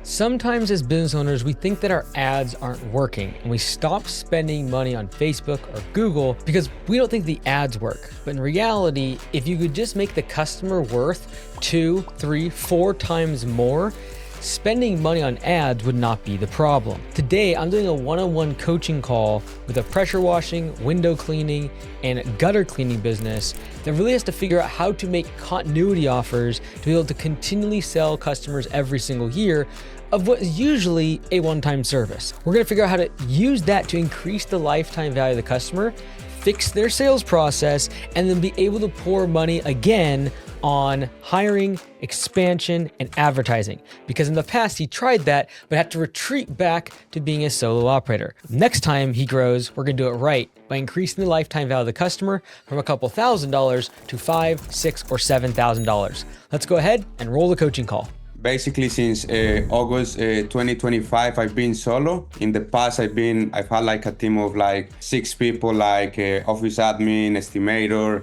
Sometimes as business owners, we think that our ads aren't working and we stop spending money on Facebook or Google because we don't think the ads work. But in reality, if you could just make the customer worth 2, 3, 4 times more, spending money on ads would not be the problem. Today, I'm doing a one-on-one coaching call with a pressure washing, window cleaning, and gutter cleaning business that really has to figure out how to make continuity offers to be able to continually sell customers every single year of what is usually a one-time service. We're gonna figure out how to use that to increase the lifetime value of the customer, fix their sales process, and then be able to pour money again on hiring, expansion, and advertising. Because in the past, he tried that, but had to retreat back to being a solo operator. Next time he grows, we're gonna do it right by increasing the lifetime value of the customer from a couple $1,000s to $5,000, $6,000, or $7,000. Let's go ahead and roll the coaching call. Basically, since August 2025, I've been solo. In the past, I've had like a team of like 6 people, like office admin, estimator,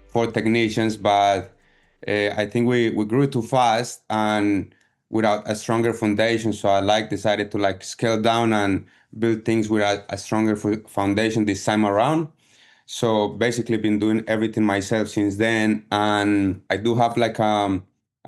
4 technicians, but I think we grew too fast and without a stronger foundation. So I decided to scale down and build things with a stronger foundation this time around. So basically been doing everything myself since then. And I do have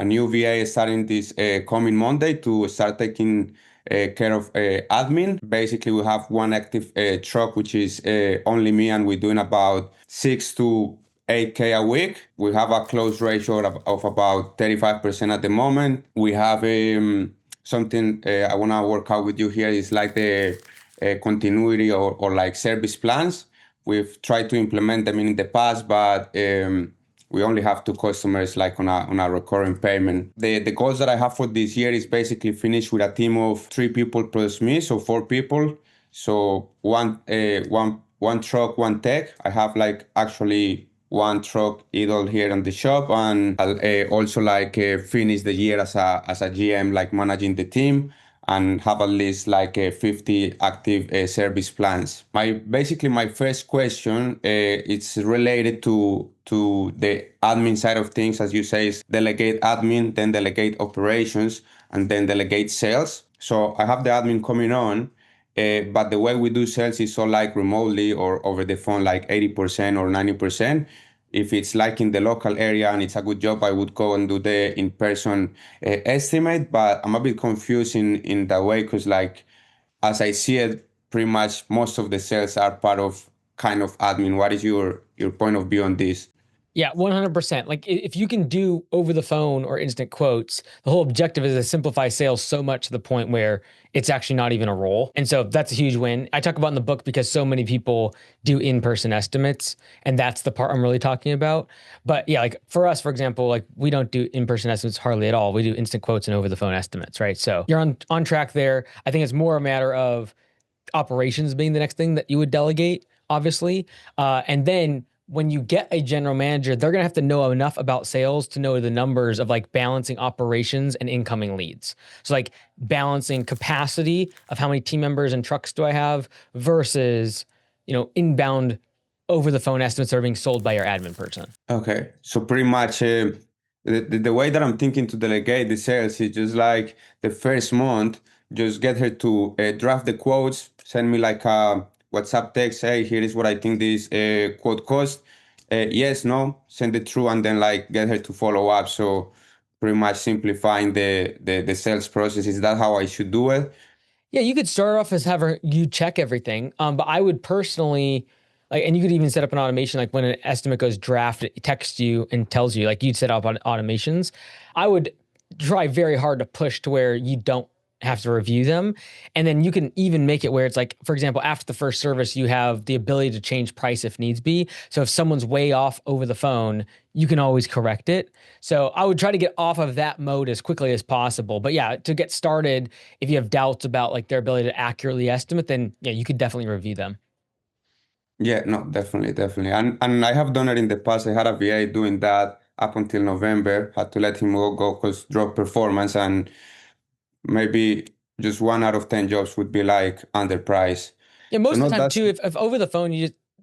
a new VA starting this coming Monday to start taking care of admin. Basically, we have one active truck, which is only me, and we're doing about 6 to 8K a week. We have a close ratio of about 35% at the moment. We have something I want to work out with you here is like the continuity or like service plans. We've tried to implement them in the past, but we only have 2 customers like on a recurring payment. The goals that I have for this year is basically finish with a team of 3 people plus me, so 4 people. So one truck, 1 tech. I have actually 1 truck idle here in the shop, and I'll also finish the year as a GM, managing the team, and have at least 50 active service plans. My first question, it's related to the admin side of things, as you say, is delegate admin, then delegate operations, and then delegate sales. So I have the admin coming on, but the way we do sales is all remotely or over the phone, 80% or 90%. If it's in the local area and it's a good job, I would go and do the in-person estimate, but I'm a bit confused in that way because as I see it, pretty much most of the sales are part of kind of admin. What is your point of view on this? Yeah, 100%. If you can do over the phone or instant quotes, the whole objective is to simplify sales so much to the point where it's actually not even a role. And so that's a huge win. I talk about in the book because so many people do in-person estimates, and that's the part I'm really talking about. But yeah, for us, for example, we don't do in-person estimates hardly at all. We do instant quotes and over the phone estimates, right? So you're on track there. I think it's more a matter of operations being the next thing that you would delegate, obviously. And then when you get a general manager, they're going to have to know enough about sales to know the numbers of balancing operations and incoming leads. So balancing capacity of how many team members and trucks do I have versus, inbound over the phone estimates that are being sold by your admin person. Okay. So pretty much the way that I'm thinking to delegate the sales is just the first month, just get her to draft the quotes, send me a WhatsApp text, hey, here is what I think this quote cost. Yes, no, send it through, and then get her to follow up. So pretty much simplifying the sales process. Is that how I should do it? Yeah, you could start off as you check everything. But I would personally, and you could even set up an automation, when an estimate goes draft, it texts you and tells you, you'd set up on automations. I would try very hard to push to where you don't have to review them. And then you can even make it where it's for example, after the first service, you have the ability to change price if needs be. So if someone's way off over the phone, you can always correct it. So I would try to get off of that mode as quickly as possible. But yeah, to get started, if you have doubts about their ability to accurately estimate, then yeah, you could definitely review them. Yeah, no, definitely. And I have done it in the past. I had a VA doing that up until November, had to let him go because drop performance, and maybe just 1 out of 10 jobs would be underpriced. Yeah, most of the time too, if over the phone,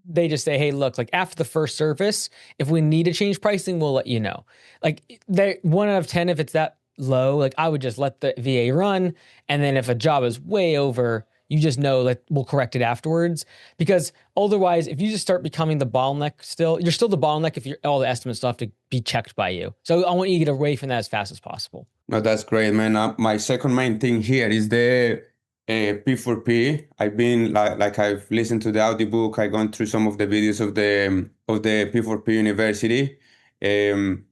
they just say, hey, look, after the first service, if we need to change pricing, we'll let you know. 1 out of 10, if it's that low, like I would just let the VA run. And then if a job is way over, you just know that we'll correct it afterwards. Because otherwise, if you just start becoming the bottleneck still, you're still the bottleneck if all the estimates still have to be checked by you. So I want you to get away from that as fast as possible. No, that's great, man. My second main thing here is the P4P. I've been like I've listened to the audiobook. I've gone through some of the videos of the P4P University. Um,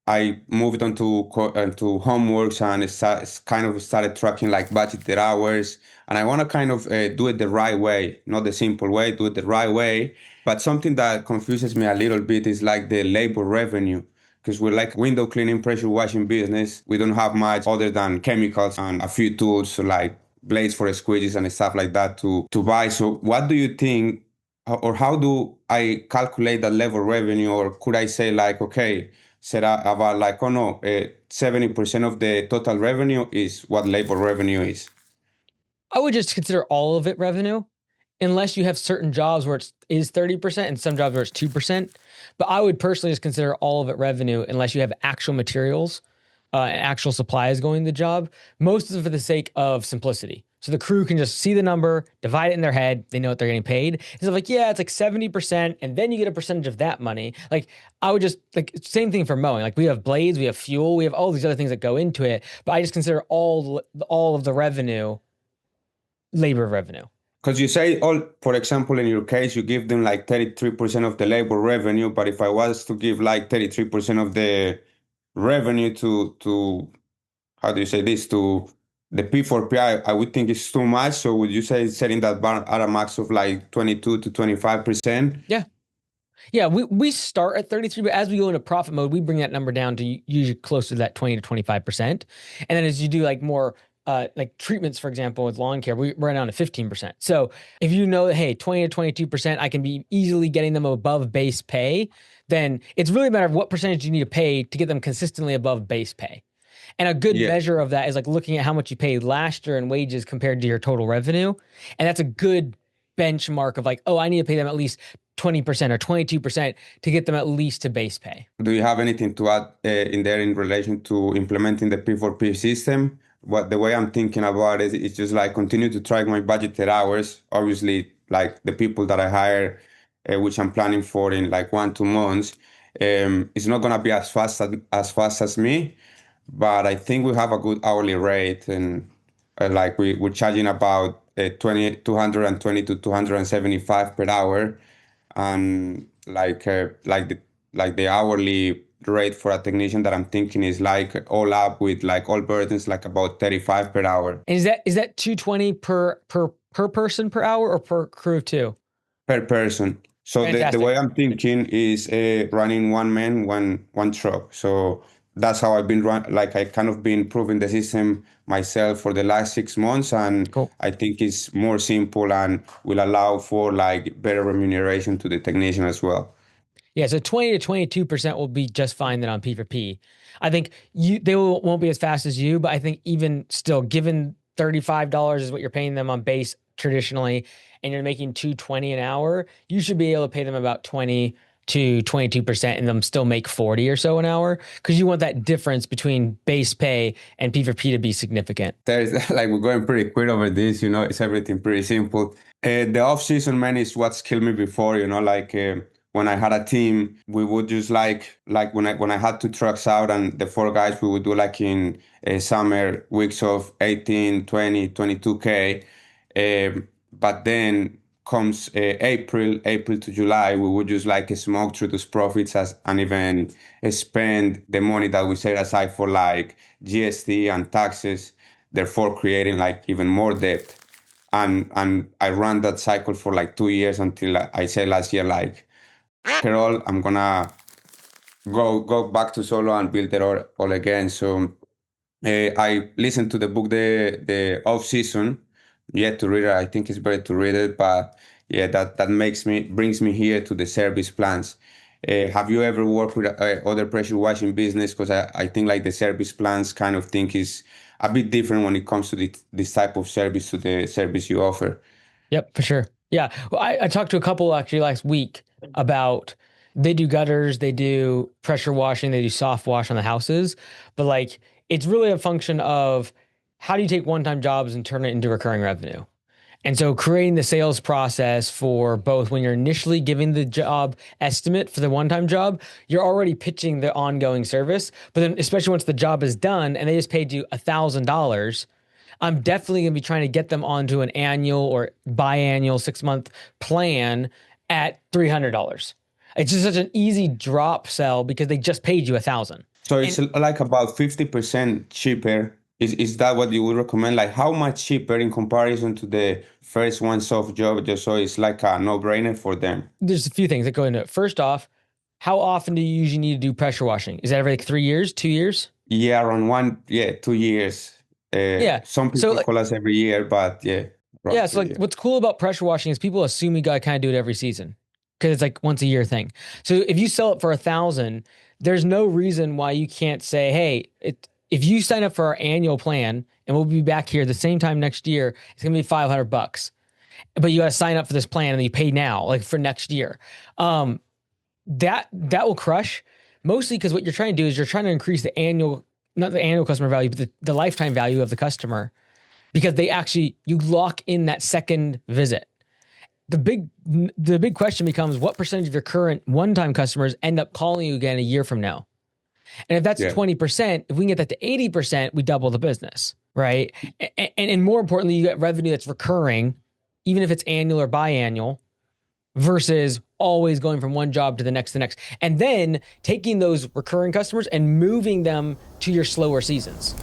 I moved on to homeworks and kind of started tracking like budgeted hours. And I want to kind of do it the right way, not the simple way, do it the right way. But something that confuses me a little bit is like the labor revenue. Because we're like window cleaning, pressure washing business. We don't have much other than chemicals and a few tools, so like blades for squeegees and stuff like that to buy. So what do you think, or how do I calculate that level revenue? Or could I say like, okay, set up about like, oh no, 70% of the total revenue is what labor revenue is. I would just consider all of it revenue, unless you have certain jobs where it is 30% and some jobs where it's 2%. But I would personally just consider all of it revenue unless you have actual materials and actual supplies going to the job. Most of it for the sake of simplicity. So the crew can just see the number, divide it in their head. They know what they're getting paid. Instead of like, yeah, it's like 70%, and then you get a percentage of that money. Like I would just like same thing for mowing. Like we have blades, we have fuel, we have all these other things that go into it. But I just consider all of the revenue labor revenue. Because you say all, for example, in your case, you give them like 33% of the labor revenue, but if I was to give like 33% of the revenue to how do you say this, to the P4P, I would think it's too much. So would you say setting that bar at a max of like 22 to 25%? Yeah. Yeah, we start at 33, but as we go into profit mode, we bring that number down to usually close to that 20 to 25%. And then as you do like more like treatments, for example, with lawn care, we run down to 15%. So if you know that, hey, 20 to 22%, I can be easily getting them above base pay, then it's really a matter of what percentage you need to pay to get them consistently above base pay. And a good Yeah. measure of that is like looking at how much you paid last year in wages compared to your total revenue. And that's a good benchmark of like, oh, I need to pay them at least 20% or 22% to get them at least to base pay. Do you have anything to add in there in relation to implementing the P4P system? What the way I'm thinking about it is just like continue to track my budgeted hours. Obviously, like the people that I hire, which I'm planning for in like 1, 2 months, it's not gonna be as fast as me, but I think we have a good hourly rate, and like we're charging about 220 to 275 per hour, and like the hourly rate for a technician that I'm thinking is like all up with like all burdens like about 35 per hour And is that 220 per person per hour or per crew of two? per person. So the Fantastic. way I'm thinking is running one man, one truck. So that's how I've been like I kind of been proving the system myself for the last 6 months, and Cool. I think it's more simple and will allow for like better remuneration to the technician as well. Yeah, so 20 to 22% will be just fine then on P4P. I think they won't be as fast as you, but I think even still, given $35 is what you're paying them on base traditionally, and you're making 220 an hour, you should be able to pay them about 20 to 22% and them still make 40 or so an hour because you want that difference between base pay and P4P to be significant. There's like we're going pretty quick over this, it's everything pretty simple. The off season, man, is what's killed me before, like when I had a team, we would just like when I had 2 trucks out and the 4 guys, we would do like in summer weeks of 18, 20, 22K. But then comes April to July, we would just like smoke through those profits and even spend the money that we set aside for like GST and taxes, therefore creating like even more debt. And I ran that cycle for like 2 years until I said last year like, Carol, I'm gonna go back to solo and build it all again. So I listened to the book, the off season. Yet to read it, I think it's better to read it. But yeah, that brings me here to the service plans. Have you ever worked with other pressure washing business? Because I think like the service plans kind of thing is a bit different when it comes to this type of service to the service you offer. Yep, for sure. Yeah. Well, I talked to a couple actually last week about they do gutters, they do pressure washing, they do soft wash on the houses. But like It's really a function of how do you take one-time jobs and turn it into recurring revenue. And so creating the sales process for both when you're initially giving the job estimate for the one-time job, you're already pitching the ongoing service. But then especially once the job is done and they just paid you $1,000, I'm definitely going to be trying to get them onto an annual or biannual 6-month plan at $300. It's just such an easy drop sell because they just paid you 1,000. So it's like about 50% cheaper. Is that what you would recommend? Like how much cheaper in comparison to the first one soft job, just so it's like a no-brainer for them? There's a few things that go into it. First off, how often do you usually need to do pressure washing? Is that every like 3 years, 2 years? Yeah, around 2 years. Yeah. Some So people like, call us every year, but yeah, around yeah. So two like, years. what's cool about pressure washing is people assume you got to kind of do it every season because it's like once a year thing. So if you sell it for 1,000, there's no reason why you can't say, hey, if you sign up for our annual plan and we'll be back here the same time next year, it's gonna be $500, but you got to sign up for this plan and you pay now, like for next year. Um, that will crush mostly because what you're trying to do is you're trying to increase the annual, not the annual customer value, but the lifetime value of the customer because you lock in that second visit. The big question becomes what percentage of your current one-time customers end up calling you again a year from now? And if that's Yeah. 20%, if we can get that to 80%, we double the business, right? And more importantly, you get revenue that's recurring, even if it's annual or biannual, versus always going from one job to the next. And then taking those recurring customers and moving them to your slower seasons.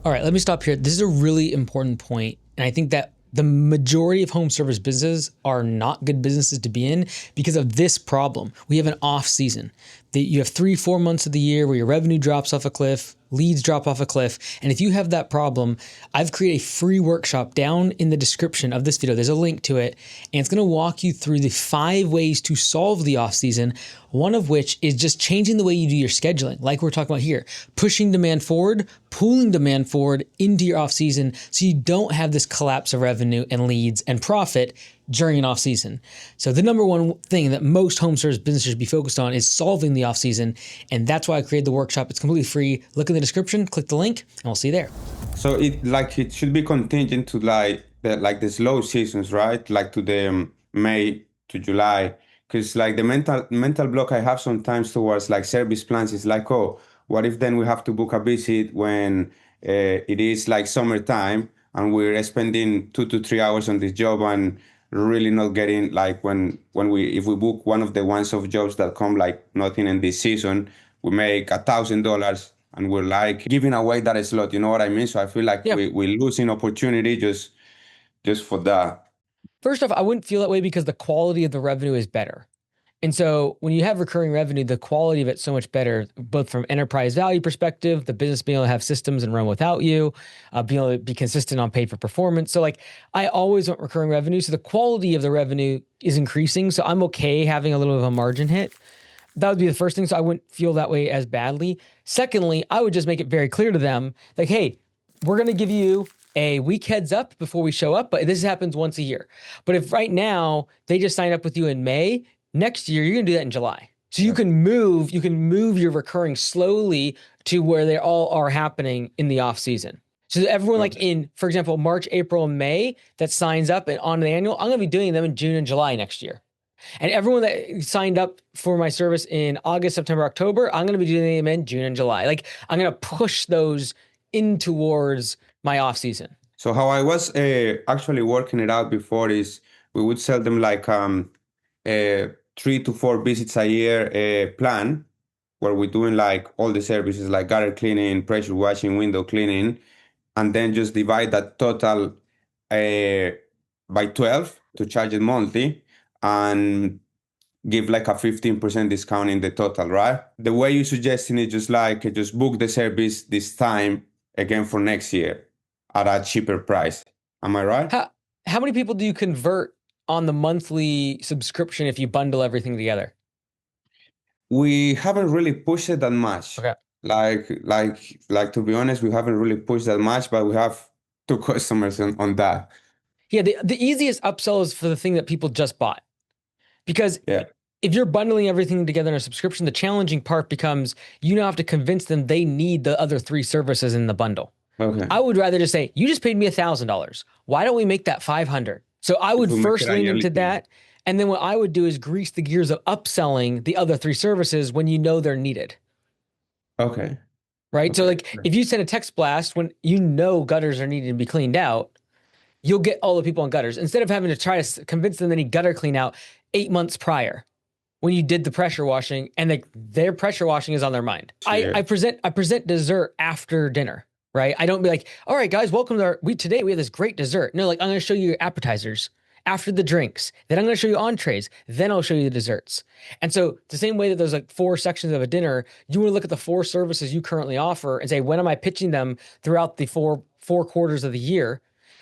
All right, let me stop here. This is a really important point, and I think that the majority of home service businesses are not good businesses to be in because of this problem. We have an off season. You have 3-4 months of the year where your revenue drops off a cliff, leads drop off a cliff. And if you have that problem, I've created a free workshop down in the description of this video. There's a link to it, and it's going to walk you through the 5 ways to solve the off season. One of which is just changing the way you do your scheduling, like we're talking about here, pushing demand forward, pulling demand forward into your off season so you don't have this collapse of revenue and leads and profit during an off season. So the number one thing that most home service businesses should be focused on is solving the off season. And that's why I created the workshop. It's completely free. Look in the description, click the link, and we'll see you there. So it should be contingent to the slow seasons, right? Like to the May to July, because like the mental block I have sometimes towards like service plans is like, oh, what if then we have to book a visit when it is like summertime and we're spending 2 to 3 hours on this job and really not getting like when we if we book one of the ones-off jobs that come like nothing in this season, we make $1,000 and we're like giving away that slot. You know what I mean? So I feel like Yeah. we're losing opportunity just for that. First off, I wouldn't feel that way because the quality of the revenue is better. And so when you have recurring revenue, the quality of it's so much better, both from enterprise value perspective, the business being able to have systems and run without you, being able to be consistent on paid for performance. So like I always want recurring revenue. So the quality of the revenue is increasing. So I'm okay having a little bit of a margin hit. That would be the first thing. So I wouldn't feel that way as badly. Secondly, I would just make it very clear to them, like, hey, we're going to give you a week heads up before we show up, but this happens once a year. But if right now they just sign up with you in May, next year you're going to do that in July. So you can move your recurring slowly to where they all are happening in the off season. So everyone like in, for example, March, April, and May that signs up and on the annual, I'm going to be doing them in June and July next year. And everyone that signed up for my service in August, September, October, I'm going to be doing them in June and July. Like I'm going to push those in towards my off season. So how I was actually working it out before is we would sell them like 3 to 4 visits a year plan where we're doing like all the services like gutter cleaning, pressure washing, window cleaning, and then just divide that total by 12 to charge it monthly and give like a 15% discount in the total, right? The way you're suggesting it, just book the service this time again for next year at a cheaper price. Am I right? How many people do you convert on the monthly subscription if you bundle everything together? We haven't really pushed it that much. Okay. Like to be honest, we haven't really pushed that much, but we have 2 customers on that. Yeah, the easiest upsell is for the thing that people just bought. Because Yeah. if you're bundling everything together in a subscription, the challenging part becomes you now have to convince them they need the other three services in the bundle. Okay. I would rather just say, you just paid me $1,000. Why don't we make that 500? So I If would we make it first a lean yearly into thing. that. And then what I would do is grease the gears of upselling the other three services when you know they're needed. Okay. Right. So Okay. like if you send a text blast when you know gutters are needed to be cleaned out, you'll get all the people on gutters instead of having to try to convince them they need gutter clean out 8 months prior when you did the pressure washing and their pressure washing is on their mind. Yeah. I present dessert after dinner, right? I don't be like, all right, guys, welcome to today we have this great dessert. No, like I'm going to show you your appetizers after the drinks. Then I'm going to show you entrees. Then I'll show you the desserts. And so the same way that there's like 4 sections of a dinner, you want to look at the 4 services you currently offer and say, when am I pitching them throughout the four quarters of the year?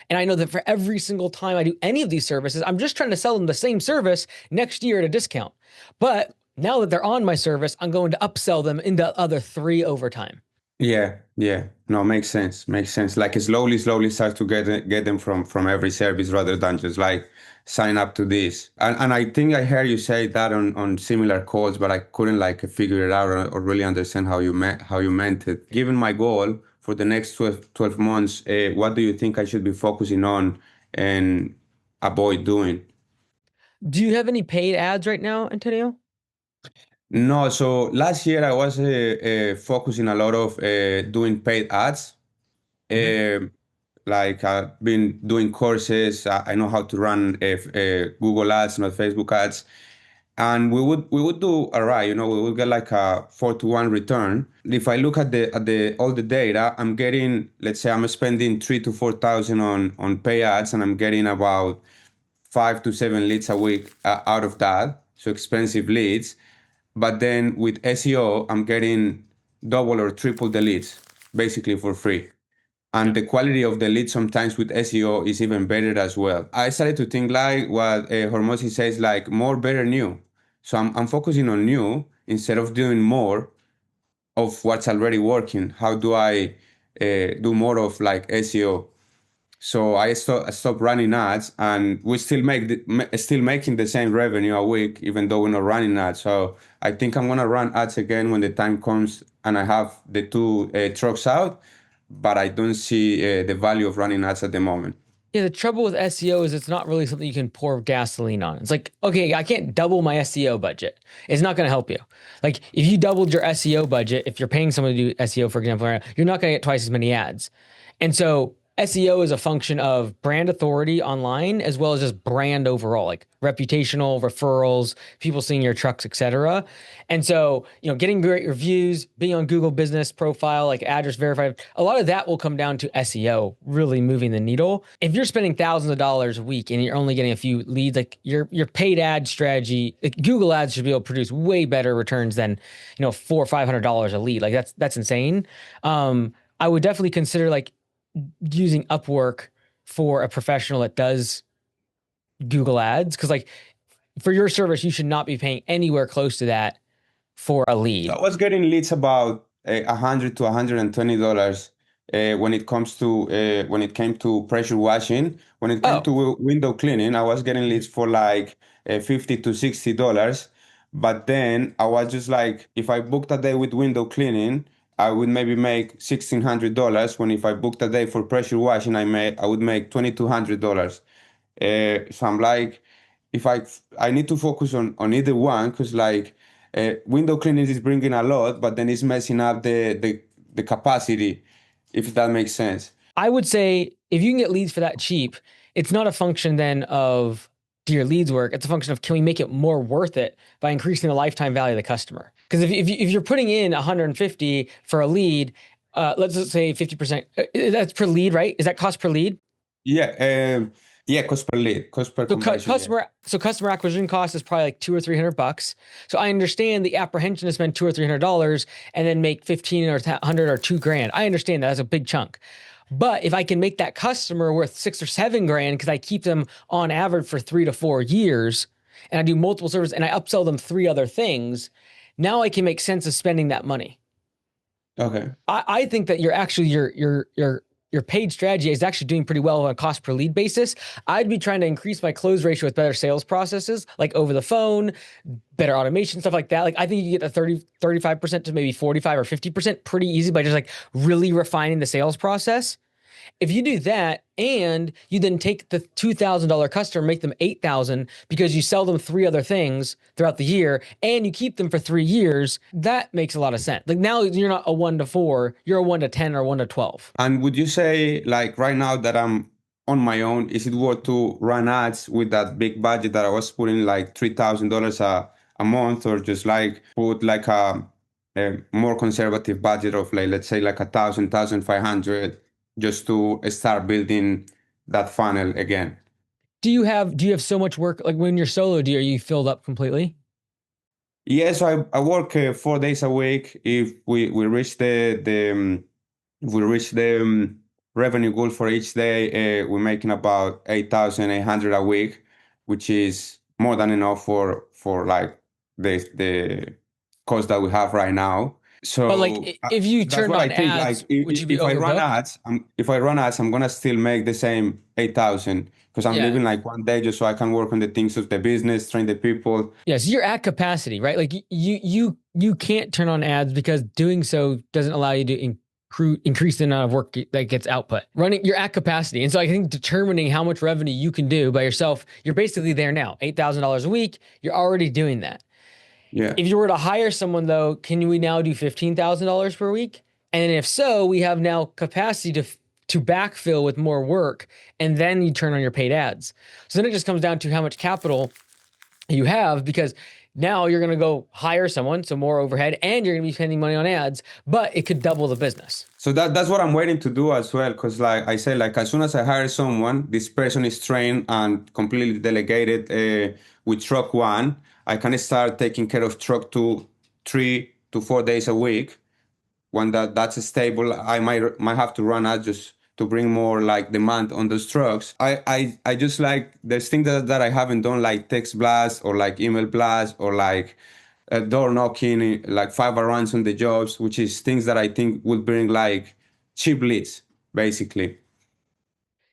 And I know that for every single time I do any of these services, I'm just trying to sell them the same service next year at a discount. But now that they're on my service, I'm going to upsell them into other three over time. Yeah, yeah. No, makes sense. Makes sense. Like slowly start to get them from every service rather than just like sign up to this. And I think I heard you say that on similar calls, but I couldn't like figure it out or really understand how you meant it. Given my goal for the next 12 months, what do you think I should be focusing on and avoid doing? Do you have any paid ads right now, Antonio? No, so last year I was focusing a lot of doing paid ads. Mm-hmm. Um like I've been doing courses. I know how to run Google ads, not Facebook ads, and we would do all right. We would get like a 4-to-1 return. If I look at the all the data, I'm getting, let's say I'm spending 3 to 4 thousand on pay ads, and I'm getting about 5 to 7 leads a week out of that. So expensive leads. But then with SEO, I'm getting double or triple the leads basically for free. Yeah. And the quality of the lead sometimes with SEO is even better as well. I started to think like what Hormozy says, like more, better, new. So I'm focusing on new instead of doing more of what's already working. How do I do more of like SEO? So I stopped running ads, and we still still making the same revenue a week, even though we're not running ads. So I think I'm gonna run ads again when the time comes, and I have the two trucks out. But I don't see the value of running ads at the moment. Yeah, the trouble with SEO is it's not really something you can pour gasoline on. It's like, okay, I can't double my SEO budget. It's not going to help you. Like, if you doubled your SEO budget, if you're paying someone to do SEO, for example, you're not going to get twice as many ads. And so SEO is a function of brand authority online as well as just brand overall, like reputational referrals, people seeing your trucks, etc. And so, getting great reviews, being on Google Business Profile, like address verified, a lot of that will come down to SEO really moving the needle. If you're spending thousands of dollars a week and you're only getting a few leads, like your paid ad strategy, like Google Ads should be able to produce way better returns than, $400 or $500 a lead. Like that's insane. I would definitely consider like using Upwork for a professional that does Google Ads, because like for your service, you should not be paying anywhere close to that for a I lead. was getting leads about $100 to $120 when it came to pressure washing. When it came Oh, to window cleaning, I was getting leads for like $50 to $60. But then I was just like, if I booked a day with window cleaning, I would maybe make $1,600. When if I booked a day for pressure washing, I would make $2,200. So I'm like, if I need to focus on either one, because like window cleaning is bringing a lot, but then it's messing up the capacity, if that makes sense. I would say if you can get leads for that cheap, it's not a function then of do your leads work? It's a function of can we make it more worth it by increasing the lifetime value of the customer? Because if you're putting in 150 for a lead, let's just say 50%, that's per lead, right? Is that cost per lead? Yeah, yeah, cost per lead, cost per So conversion. Yeah. customer acquisition cost is probably like $200 or $300. So I understand the apprehension to spend $200 or $300 and then make 15 or 100 or 2 grand. I understand that. That's a big chunk. But if I can make that customer worth 6 or 7 grand because I keep them on average for 3 to 4 years, and I do multiple services and I upsell them 3 other things, now I can make sense of spending that money. Okay. I think that you're your paid strategy is actually doing pretty well on a cost per lead basis, I'd be trying to increase my close ratio with better sales processes, like over the phone, better automation, stuff like that. Like I think you get a 35% to maybe 45 or 50% pretty easy by just like really refining the sales process. If you do that and you then take the $2,000 customer, make them 8,000 because you sell them three other things throughout the year and you keep them for 3 years, that makes a lot of sense. Like now you're not a 1 to 4, you're a 1 to 10 or 1 to 12. And would you say, like right now that I'm on my own, is it worth to run ads with that big budget that I was putting like $3,000 a month, or just like put like a more conservative budget of like, let's say like 1,500 just to start building that funnel again? Do you have so much work like when you're solo, are you filled up completely? Yes, I work 4 days a week. If we reach the revenue goal for each day, we're making about 8,800 a week, which is more than enough for like the cost that we have right now. But like So if you that's turned what I on think. Like ads, would you be overbooked? if I run ads, I'm gonna still make the same 8,000 because I'm Yeah. leaving like one day just so I can work on the things of the business, train the people. Yeah, so you're at capacity, right? Like you can't turn on ads because doing so doesn't allow you to increase the amount of work that gets output. Running, you're at capacity, and so I think determining how much revenue you can do by yourself, you're basically there now. $8,000 a week, you're already doing that. Yeah. If you were to hire someone though, can we now do $15,000 per week? And if so, we have now capacity to backfill with more work, and then you turn on your paid ads. So then it just comes down to how much capital you have, because now you're going to go hire someone, so more overhead, and you're going to be spending money on ads, but it could double the business. So that's what I'm waiting to do as well, because like I said, like as soon as I hire someone, this person is trained and completely delegated with truck one. I can start taking care of truck two, 3 to 4 days a week. When that's stable, I might have to run ads just to bring more like demand on those trucks. I just like there's things that I haven't done, like text blast or like email blast or like door knocking, like 5 runs on the jobs, which is things that I think would bring like cheap leads, basically.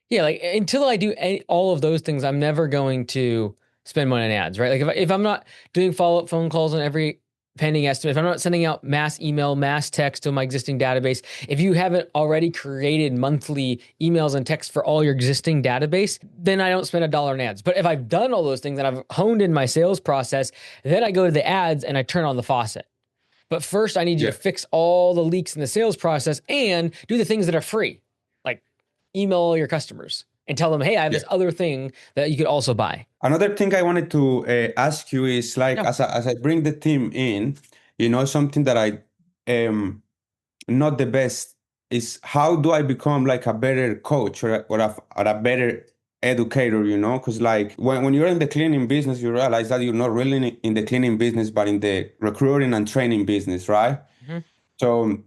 Yeah, like until I do all of those things, I'm never going to spend money on ads, right? Like if I'm not doing follow-up phone calls on every pending estimate, if I'm not sending out mass email, mass text to my existing database, if you haven't already created monthly emails and texts for all your existing database, then I don't spend $1 on ads. But if I've done all those things and I've honed in my sales process, then I go to the ads and I turn on the faucet. But first, I need you to Yeah. fix all the leaks in the sales process and do the things that are free, like email all your customers and tell them, hey, I have Yeah. this other thing that you could also buy. Another thing I wanted to ask you is like, No. as I bring the team in, something that I am not the best is how do I become like a better coach or a better educator, because like when you're in the cleaning business, you realize that you're not really in the cleaning business, but in the recruiting and training business, right? Mhm. So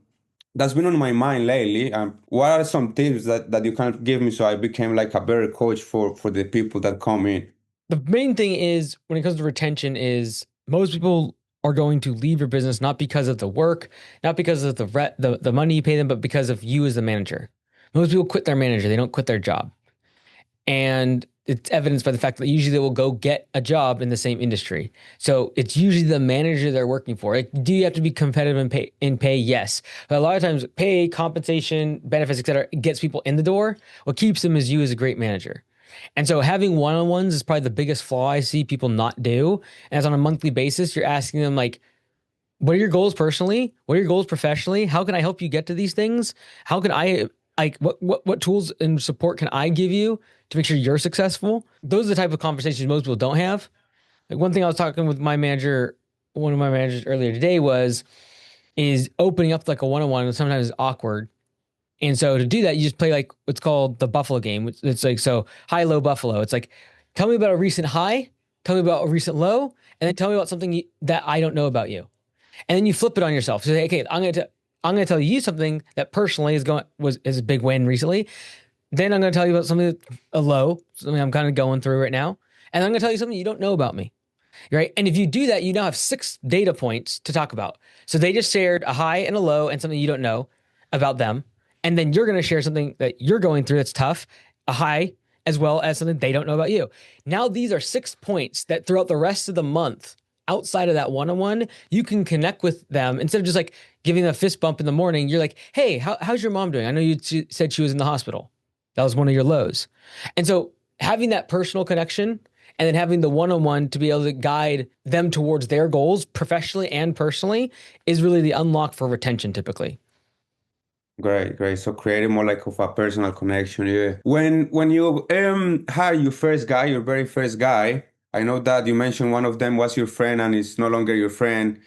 that's been on my mind lately. What are some tips that you can give me so I became like a better coach for the people that come in? The main thing is when it comes to retention is most people are going to leave your business not because of the work, not because of the money you pay them, but because of you as the manager. Most people quit their manager, they don't quit their job. And it's evidenced by the fact that usually they will go get a job in the same industry. So it's usually the manager they're working for. Like, do you have to be competitive in pay? Yes. But a lot of times pay, compensation, benefits, etc., gets people in the door. What keeps them is you as a great manager. And so having one-on-ones is probably the biggest flaw I see people not do. And it's on a monthly basis. You're asking them like, what are your goals personally? What are your goals professionally? How can I help you get to these things? How can I like what tools and support can I give you to make sure you're successful? Those are the type of conversations most people don't have. Like one thing I was talking with my manager, one of my managers earlier today is opening up like a one-on-one and sometimes it's awkward. And so to do that, you just play like what's called the Buffalo game. It's like, so high, low, Buffalo. It's like, tell me about a recent high, tell me about a recent low, and then tell me about something that I don't know about you. And then you flip it on yourself. So say, okay, I'm gonna tell you something that personally is a big win recently. Then I'm gonna tell you about something a low, something I'm kind of going through right now, and I'm gonna tell you something you don't know about me, right? And if you do that, you now have 6 data points to talk about. So they just shared a high and a low and something you don't know about them, And then you're going to share something that you're going through that's tough, a high, as well as something they don't know about you. Now, these are 6 points that throughout the rest of the month, outside of that one-on-one, you can connect with them instead of just like giving them a fist bump in the morning. You're like, hey, how's your mom doing? I know you said she was in the hospital. That was one of your lows. And so having that personal connection and then having the one-on-one to be able to guide them towards their goals professionally and personally is really the unlock for retention typically. Great, great. So creating more like of a personal connection. Yeah. When you hire your first guy, your very first guy, I know that you mentioned one of them was your friend and it's no longer your friend.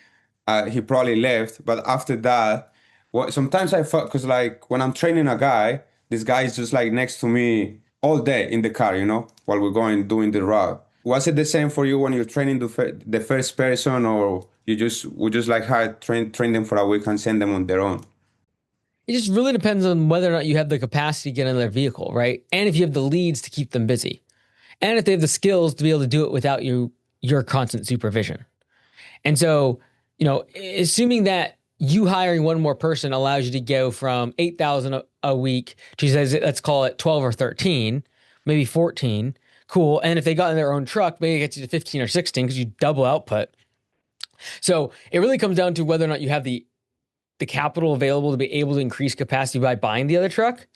He probably left, but after that, what sometimes I thought because like when I'm training a guy, this guy is just like next to me all day in the car, while we're going doing the route. Was it the same for you when you're training the first person, or you just would just like hire train them for a week and send them on their own? It just really depends on whether or not you have the capacity to get in their vehicle, right? And if you have the leads to keep them busy. And if they have the skills to be able to do it without your constant supervision. And so, assuming that you hiring one more person allows you to go from 8,000 a week to says let's call it 12 or 13, maybe 14. Cool. And if they got in their own truck, maybe it gets you to 15 or 16 because you double output. So it really comes down to whether or not you have the capital available to be able to increase capacity by buying the other truck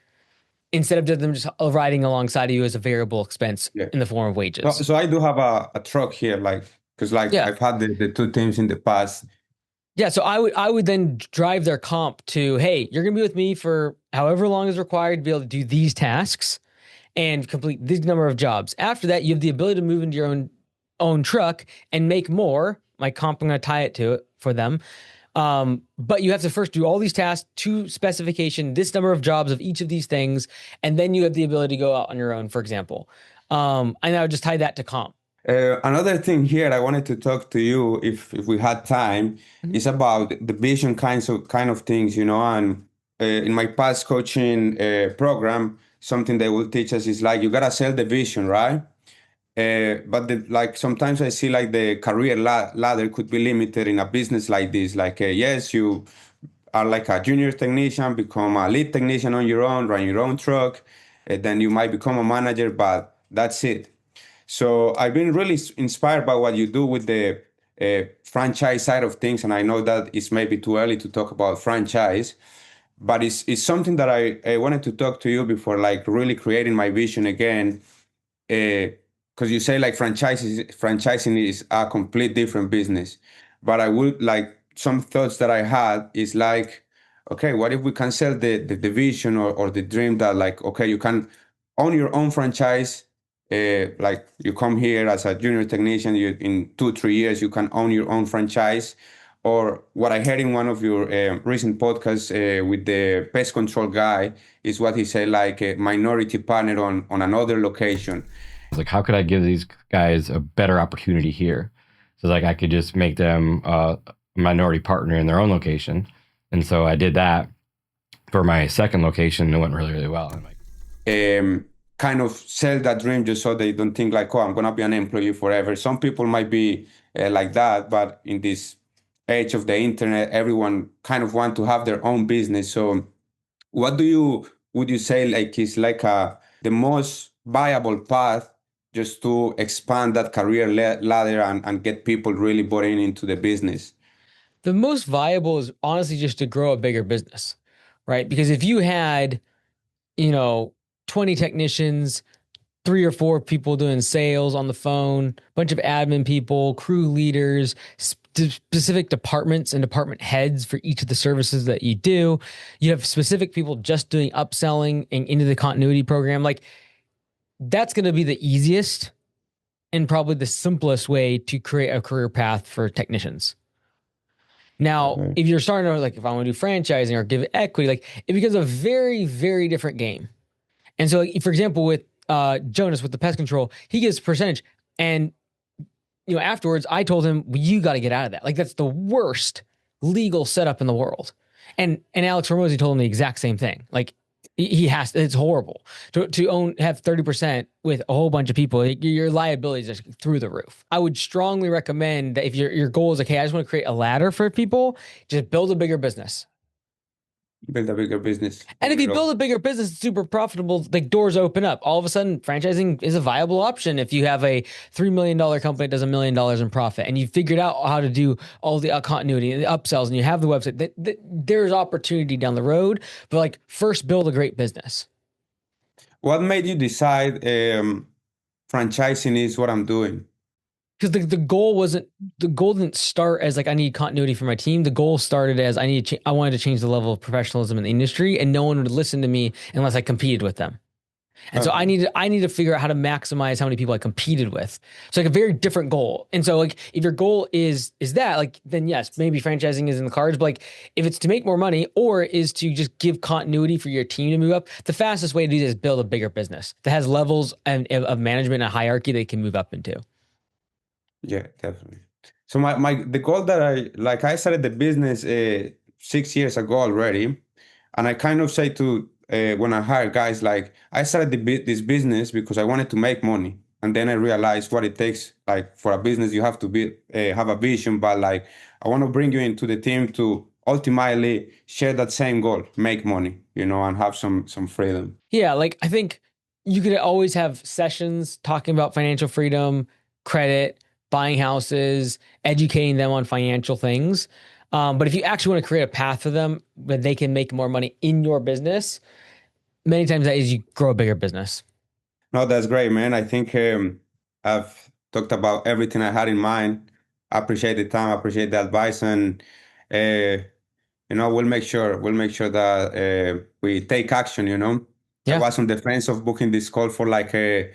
instead of them just riding alongside of you as a variable expense Yeah. in the form of So, wages. so I do have a truck here, like, because like Yeah. I've had the two teams in the past. Yeah, so I would then drive their comp to, hey, you're gonna be with me for however long is required to be able to do these tasks and complete this number of jobs. After that, you have the ability to move into your own truck and make more. My comp, I'm gonna tie it to it for them. But you have to first do all these tasks to specification, this number of jobs of each of these things, and then you have the ability to go out on your own, for example. And I would just tie that to comp. Another thing here I wanted to talk to you, if we had time, Mhm. is about the vision kind of things, and in my past coaching program, something they will teach us is like you gotta sell the vision, right? But like sometimes I see like the career ladder could be limited in a business like this. Like yes, you are like a junior technician, become a lead technician on your own, run your own truck, then you might become a manager, but that's it. So I've been really inspired by what you do with the franchise side of things, and I know that it's maybe too early to talk about franchise, but it's something that I wanted to talk to you before, like really creating my vision again. Because you say like franchising is a complete different business, but I would like some thoughts that I had is like, okay, what if we can sell the vision or the dream that like, okay, you can own your own franchise. Like you come here as a junior technician, you in 2 3 years you can own your own franchise. Or what I heard in one of your recent podcasts with the pest control guy is what he said, like a minority partner on another location. Like, how could I give these guys a better opportunity here? So like I could just make them a minority partner in their own location. And so I did that for my second location and it went really, really well. I'm like, Kind of sell that dream just so they don't think like, oh, I'm gonna be an employee forever. Some people might be like that, but in this age of the internet, everyone kind of want to have their own business. So what would you say like is like the most viable path just to expand that career ladder and get people really bought into the business? The most viable is honestly just to grow a bigger business, right? Because if you had, you know, 20 technicians, 3 or 4 people doing sales on the phone, bunch of admin people, crew leaders, specific departments and department heads for each of the services that you do. You have specific people just doing upselling and into the continuity program. Like that's going to be the easiest and probably the simplest way to create a career path for technicians. Now, Okay. if you're starting to like, if I want to do franchising or give equity, like it becomes a very, very different game. And so, like, for example, with Jonas with the pest control, he gives percentage, and afterwards, I told him, well, you got to get out of that. Like that's the worst legal setup in the world. And Alex Ramosi told him the exact same thing. Like he has, it's horrible to have 30% with a whole bunch of people. Your liabilities are through the roof. I would strongly recommend that if your goal is, okay, I just want to create a ladder for people, just build a bigger business. Build a bigger business. And if you build a bigger business, it's super profitable, like doors open up. All of a sudden, franchising is a viable option. If you have a $3 million company that does $1 million in profit and you figured out how to do all the continuity and the upsells and you have the website, there's opportunity down the road. But like first build a great business. What made you decide franchising is what I'm doing? Because the goal didn't start as like I need continuity for my team. The goal started as I wanted to change the level of professionalism in the industry, and no one would listen to me unless I competed with them. And so I need to figure out how to maximize how many people I competed with. So like a very different goal. And so like if your goal is that, like then yes, maybe franchising is in the cards. But like if it's to make more money or is to just give continuity for your team to move up, the fastest way to do this is build a bigger business that has levels of management and hierarchy they can move up into. Yeah, definitely. So the goal that I started the business 6 years ago already, and I kind of say to when I hire guys, like I started this business because I wanted to make money, and then I realized what it takes. Like for a business, you have to have a vision, but like I want to bring you into the team to ultimately share that same goal, make money, and have some freedom. Yeah, like I think you could always have sessions talking about financial freedom, credit, buying houses, educating them on financial things. But if you actually want to create a path for them where they can make more money in your business, many times that is you grow a bigger business. No, that's great, man. I think I've talked about everything I had in mind. I appreciate the time. I appreciate the advice, and we'll make sure that we take action. I Yeah. was on the fence of booking this call for like a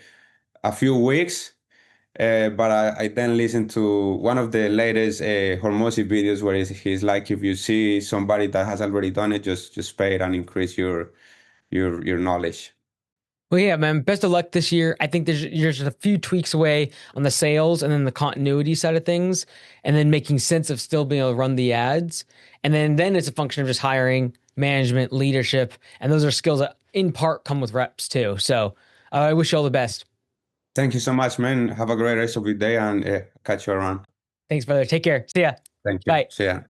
few weeks, but I then listened to one of the latest Hormozy videos where he's like, if you see somebody that has already done it, just pay it and increase your knowledge. Well, yeah, man. Best of luck this year. I think you're just a few tweaks away on the sales and then the continuity side of things, and then making sense of still being able to run the ads. And then it's a function of just hiring, management, leadership, and those are skills that in part come with reps too. So I wish you all the best. Thank you so much, man. Have a great rest of your day, and catch you around. Thanks, brother. Take care. See ya. Thank you. Bye. See ya.